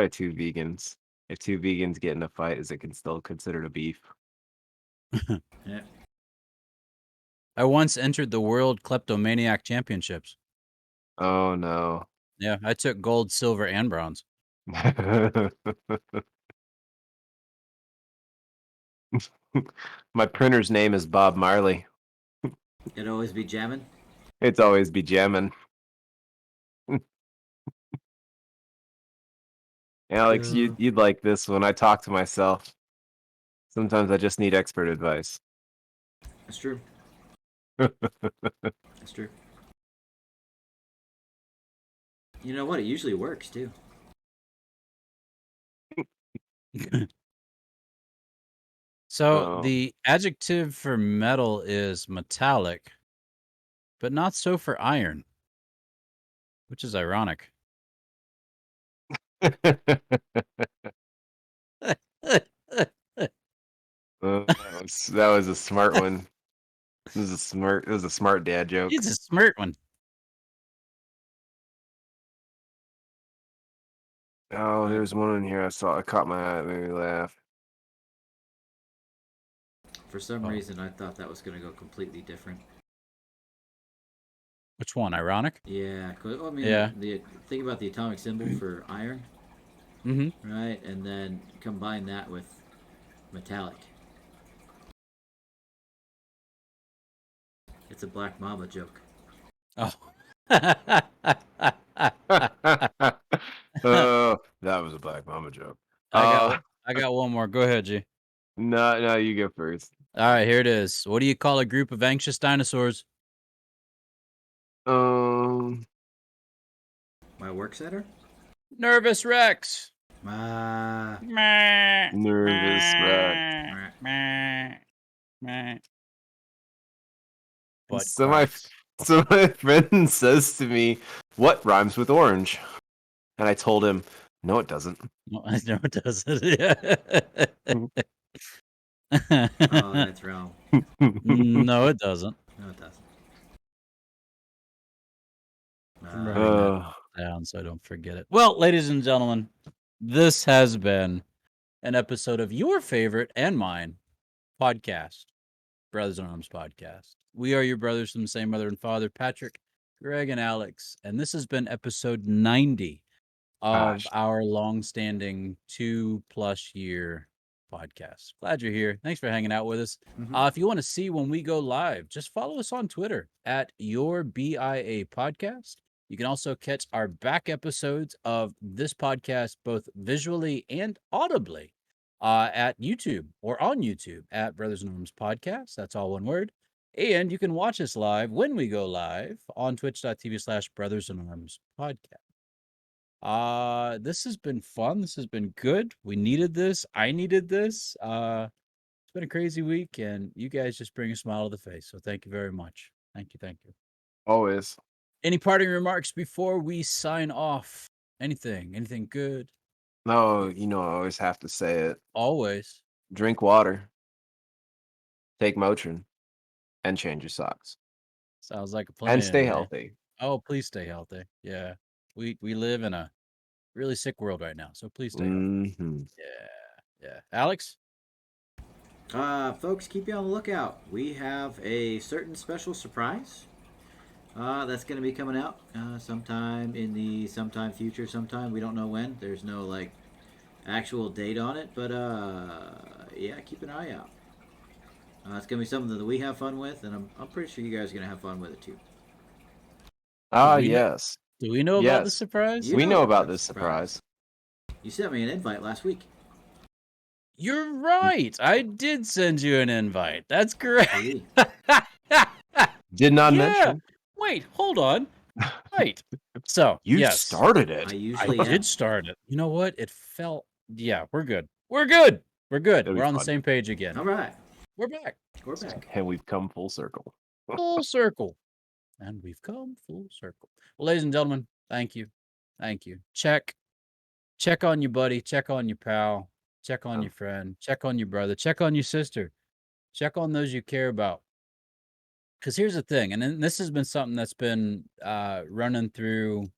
two vegans? If 2 vegans get in a fight, is it still considered a beef? Yeah. I once entered the World Kleptomaniac Championships. Oh no. Yeah, I took gold, silver, and bronze. My printer's name is Bob Marley. It'd always be jamming. It's always be jamming. Alex, you'd like this one. I talk to myself. Sometimes I just need expert advice. That's true. That's true. You know what? It usually works too. So Oh. the adjective for metal is metallic, but not so for iron, which is ironic. That was a smart one. It was a smart dad joke. It's a smart one. Oh, there's one in here I saw. I caught my eye. It made me laugh. For some Oh. reason, I thought that was going to go completely different. Which one? Ironic? Yeah. I mean, Yeah. think about the atomic symbol for iron, Mm-hmm. right? And then combine that with metallic. It's a black mamba joke. Oh. Oh, that was a Black Mama joke. I got one more. Go ahead, G. No, you go first. All right, here it is. What do you call a group of anxious dinosaurs? Um, My work center? Nervous Rex. Ah. nervous wreck. Butt So quacks. my friend says to me, "What rhymes with orange?" And I told him, "No, it doesn't." No, it doesn't. Yeah. Oh, that's wrong. No, it doesn't. No, it doesn't. I'm writing that down so I don't forget it. Well, ladies and gentlemen, this has been an episode of your favorite and mine podcast, Brothers in Arms Podcast. We are your brothers from the same mother and father, Patrick, Greg, and Alex. And this has been episode 90 of Gosh. our long-standing 2+ year podcast. Glad you're here. Thanks for hanging out with us. Mhm. If you want to see when we go live, just follow us on Twitter at yourBIA Podcast. You can also catch our back episodes of this podcast both visually and audibly at YouTube or on YouTube at Brothers in Arms Podcast. That's all one word. And you can watch us live when we go live on twitch.tv/Brothers in Arms Podcast. This has been fun. This has been good. We needed this. I needed this. It's been a crazy week, and you guys just bring a smile to the face. So thank you very much. Thank you. Thank you. Always. Any parting remarks before we sign off? Anything good? No, I always have to say it. Always. Drink water, take Motrin, and change your socks. Sounds like a plan. And stay man. healthy. Oh, please stay healthy. Yeah. We live in a really sick world right now, so please stay healthy. Mm-hmm. Yeah. Alex? Folks, keep you on the lookout. We have a certain special surprise that's going to be coming out sometime in the future. Sometime we don't know when. There's no actual date on it, but yeah, keep an eye out. It's going to be something that we have fun with, and I'm pretty sure you guys are going to have fun with it too. Yes. Do we know about the surprise? You We know about this surprise. You sent me an invite last week. You're right. I did send you an invite. That's great. See? Did not mention. Wait, hold on. Right. So, You yes, started I it. usually I am. did start it. You know what? It felt. Yeah, we're good. We're good. We're good. It'll be We're on the fun. same page again. All right. We're back. We're back. And we've come full circle. Full circle. And we've come full circle. Well, ladies and gentlemen, thank you. Thank you. Check on your buddy. Check on your pal. Check on your friend. Check on your brother. Check on your sister. Check on those you care about. Because here's the thing, and then this has been something that's been running through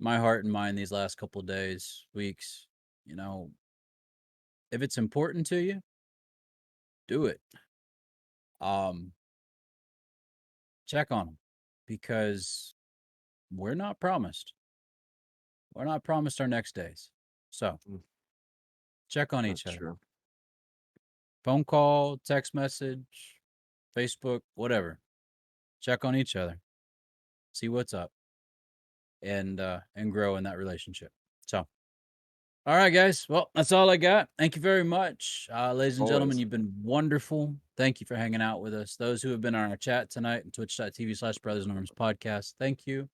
my heart and mind these last couple of days, weeks. If it's important to you, do it. Check on them, because we're not promised. We're not promised our next days. So check on each That's other. true. Phone call, text message, Facebook, whatever. Check on each other. See what's up. And grow in that relationship. So, all right, guys. Well, that's all I got. Thank you very much. Ladies and gentlemen, Always. you've been wonderful. Thank you for hanging out with us. Those who have been on our chat tonight and twitch.tv/brothersinarmspodcast, thank you.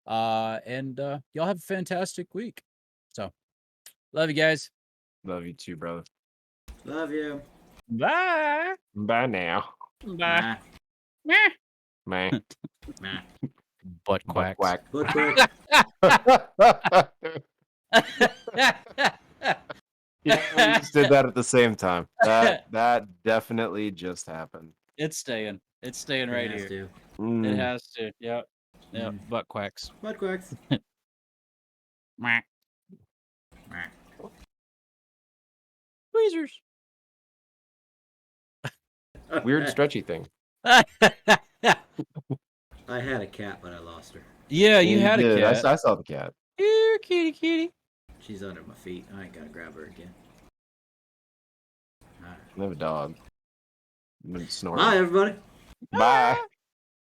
And y'all have a fantastic week. So, love you guys. Love you too, brother. Love you. Bye. Bye now. Bye. Nah. Man. Nah. Butt quacks. Quack. Look quick. Yeah, we just did that at the same time. That definitely just happened. It's staying. It's staying right It has here. to. It has to. Yep. Butt quacks. Butt quacks. Mwah. Nah. Tweezers. Weird stretchy thing. I had a cat, but I lost her. Yeah, you had a did. cat. I saw the cat. Here, kitty. She's under my feet. I ain't gotta grab her again. All right. I have a dog. I'm snoring. Bye, everybody. Bye.